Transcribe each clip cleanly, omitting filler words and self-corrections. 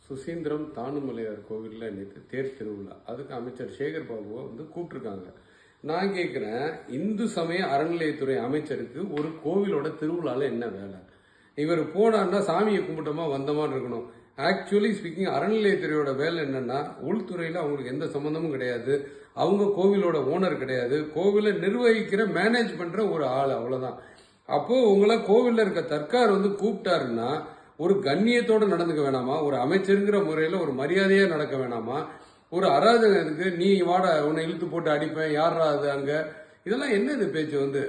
சுசீந்திரம் தானுமலையார் கோவிலில் நேற்று தேர் திருவிழா. அதுக்கு அமைச்சர் சேகர் பாபுவை கூப்பிட்டுருக்காங்க. நான் கேட்குறேன், இந்து சமய அறநிலையத்துறை அமைச்சருக்கு ஒரு கோவிலோட திருவிழாவில் என்ன வேலை? இவர் போனான்னா சாமியை கும்பிட்டோமா வந்தமான்னு இருக்கணும். ஆக்சுவலி ஸ்பீக்கிங் அறநிலையத்துறையோட வேலை என்னன்னா, உள்துறையில் அவங்களுக்கு எந்த சம்மந்தமும் கிடையாது. அவங்க கோவிலோட ஓனர் கிடையாது. கோவிலை நிர்வகிக்கிற மேனேஜ் பண்ற ஒரு ஆள், அவ்வளவுதான். அப்போ உங்களை கோவிலில் இருக்க தர்கார் கூப்பிட்டாருன்னா ஒரு கண்ணியத்தோடு நடந்துக்க வேணாமா? ஒரு அமைச்சருங்கிற முறையில் ஒரு மரியாதையா நடக்க வேணாமா? ஒரு அராஜகம் இருக்கு, நீ வாட உன்னை இழுத்து போட்டு அடிப்பேன், யாரா அது அங்க, இதெல்லாம் என்னது பேச்சு?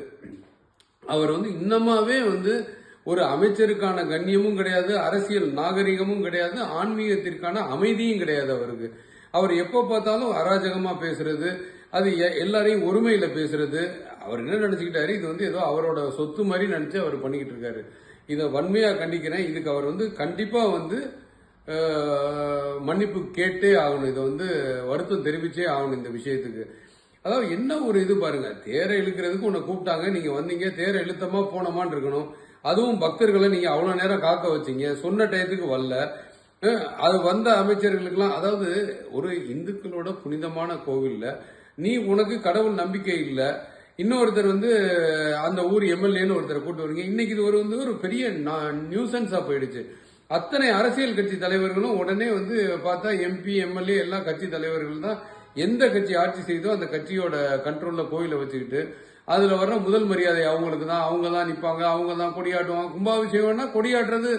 அவர் இன்னமாவே ஒரு அமைச்சருக்கான கண்ணியமும் கிடையாது, அரசியல் நாகரிகமும் கிடையாது, ஆன்மீகத்திற்கான அமைதியும் கிடையாது அவருக்கு. அவர் எப்ப பார்த்தாலும் அராஜகமா பேசுறது, அது எல்லாரையும் ஒருமையில பேசுறது. அவர் என்ன நினைச்சுக்கிட்டாரு, இது ஏதோ அவரோட சொத்து மாதிரி நினைச்சு அவர் பண்ணிக்கிட்டு இருக்காரு. இதை வன்மையா கண்டிக்கிறேன். இதுக்கு அவர் கண்டிப்பா மன்னிப்பு கேட்டே ஆகணும். இதை வருத்தம் தெரிவிச்சே ஆகணும் இந்த விஷயத்துக்கு. அதாவது என்ன ஒரு இது பாருங்க, தேரை இழுக்கிறதுக்கு உன்னை கூப்பிட்டாங்க, நீங்க வந்தீங்க, தேரை இழுத்தமா போனமான்னு இருக்கணும். அதுவும் பக்தர்களை நீங்க அவ்வளவு நேரம் காக்க வச்சீங்க, சொன்ன டயத்துக்கு வரல. அது வந்த அமைச்சர்களுக்கெல்லாம், அதாவது ஒரு இந்துக்களோட புனிதமான கோவில்ல நீ உனக்கு கடவுள் நம்பிக்கை இல்லை, இன்னொருத்தர் அந்த ஊர் எம்எல்ஏன்னு ஒருத்தரை கூட்டு வரீங்க. இன்னைக்கு இது ஒரு பெரிய நியூசன்ஸா போயிடுச்சு. அத்தனை அரசியல் கட்சி தலைவர்களும் உடனே பார்த்தா எம்பி எம்எல்ஏ எல்லா கட்சி தலைவர்கள் தான். எந்த கட்சி ஆட்சி செய்தோ அந்த கட்சியோட கண்ட்ரோல்ல கோயிலை வச்சுக்கிட்டு அதுல வர்ற முதல் மரியாதை அவங்களுக்கு தான், அவங்க தான் நிப்பாங்க, அவங்க தான் கொடியாட்டுவாங்க. கும்பாபிஷேகம்னா கொடியாட்டுறது,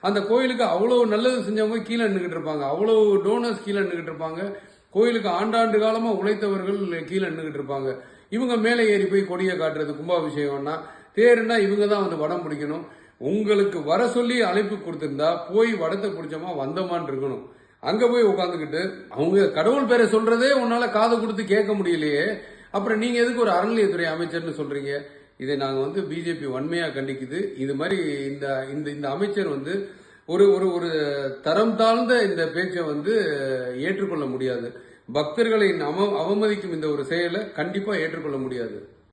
அந்த கோயிலுக்கு அவ்வளவு நல்லது செஞ்சவங்க கீழே நின்றுகிட்டு இருப்பாங்க, அவ்வளவு டோனர்ஸ் கீழே நின்றுகிட்டு இருப்பாங்க, கோயிலுக்கு ஆண்டாண்டு காலமா உழைத்தவர்கள் கீழே நின்றுகிட்டு இருப்பாங்க. இவங்க மேலே ஏறி போய் கொடியை காட்டுறது கும்பாபிஷேகம்னா, தேருன்னா இவங்க தான் வடம் பிடிக்கணும். உங்களுக்கு வர சொல்லி அழைப்பு கொடுத்திருந்தா போய் வடத்தை பிடிச்சோமா வந்தமான்னு இருக்கணும். அங்க போய் உட்காந்துக்கிட்டு அவங்க கடவுள் பேரை சொல்றதே உன்னால காது கொடுத்து கேட்க முடியலையே, அப்புறம் நீங்க எதுக்கு ஒரு அறநிலையத்துறை அமைச்சர்னு சொல்றீங்க? இதை நாங்க பிஜேபி வன்மையா கண்டிக்குது. இது மாதிரி இந்த அமைச்சர் ஒரு ஒரு தரம் தாழ்ந்த இந்த பேச்சை ஏற்றுக்கொள்ள முடியாது. பக்தர்களை அவமதிக்கும் இந்த ஒரு செயலை கண்டிப்பா ஏற்றுக்கொள்ள முடியாது.